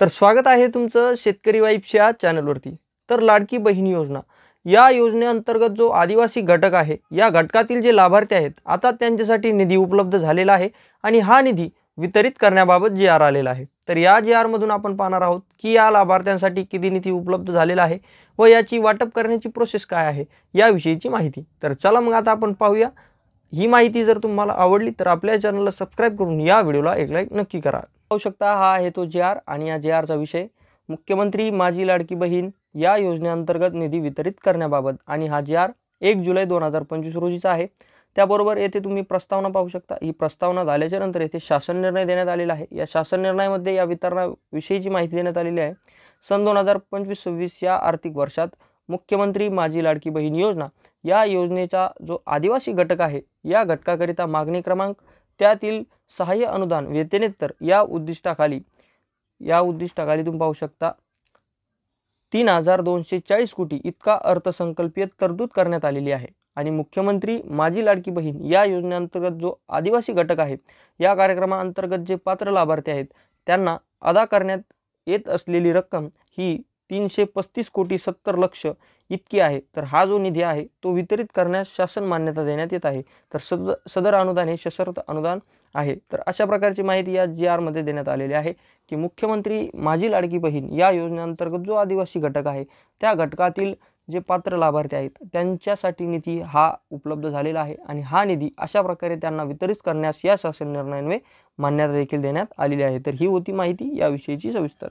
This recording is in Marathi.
तर स्वागत आहे तुमचं शेतकरी वाईब्स या चॅनलवरती। तर लाडकी बहीण योजना या योजनेअंतर्गत जो आदिवासी घटक आहे या घटकातील जे लाभार्थी आहेत आता त्यांच्यासाठी निधी उपलब्ध झालेला आहे आणि हा निधी वितरित करण्याबाबत जी आर आलेला आहे। तर या जी-आर मधून आपण पाहणार आहोत की या लाभार्थ्यांसाठी किती निधी उपलब्ध झालेला आहे व याची वाटप करण्याची प्रोसेस काय आहे याविषयीची माहिती। तर चला मग आता आपण पाहूया। ही माहिती जर तुम्हाला आवडली तर आपल्या चॅनलला सबस्क्राइब करून या व्हिडिओला एक लाईक नक्की करा। पाहू शकता हा आहे तो जी-आर आणि या जी-आरचा विषय मुख्यमंत्री माझी लाडकी बहीण या योजनेअंतर्गत निधी वितरित करण्याबाबत आणि हा जी-आर 1 जुलै 2025 रोजीचा आहे। त्याबरोबर येथे तुम्ही प्रस्तावना पाहू शकता। ही प्रस्तावना झाल्याच्या नंतर येथे शासन निर्णय देण्यात आलेला आहे। या शासन निर्णयामध्ये या वितरणाविषयीची माहिती देण्यात आलेली आहे। सन 2025-26 या आर्थिक वर्षात मुख्यमंत्री माझी लाडकी बहीण योजना या योजनेचा जो आदिवासी घटक आहे या घटकाकरिता मागणी क्रमांक त्यातील सहाय्य अनुदान वेतनेतर या उद्दिष्टाखाली तुम्ही पाहू शकता 3240 कोटी इतका अर्थसंकल्पीय तरतूद करण्यात आलेली आहे। आणि मुख्यमंत्री माझी लाडकी बहीण या योजनेअंतर्गत जो आदिवासी घटक आहे या कार्यक्रमाअंतर्गत जे पात्र लाभार्थी आहेत त्यांना अदा करण्यात येत असलेली रक्कम ही 335 कोटी 70 लक्ष इतकी आहे। तर हा जो निधी आहे तो वितरित करण्यास शासन मान्यता देण्यात येत आहे। तर सदर अनुदान हे सशर्त अनुदान आहे। तर अशा प्रकारची माहिती या जी-आर मध्ये देण्यात आलेली आहे की मुख्यमंत्री माझी लाडकी बहीण या योजनेअंतर्गत जो आदिवासी घटक आहे त्या घटकातील जे पात्र लाभार्थी आहेत त्यांच्यासाठी निधी हा उपलब्ध झालेला आहे आणि हा निधी अशा प्रकारे त्यांना वितरित करण्यास या शासन निर्णयाने मान्यता देखील देण्यात आलेली आहे। तर ही होती माहिती याविषयीची सविस्तर।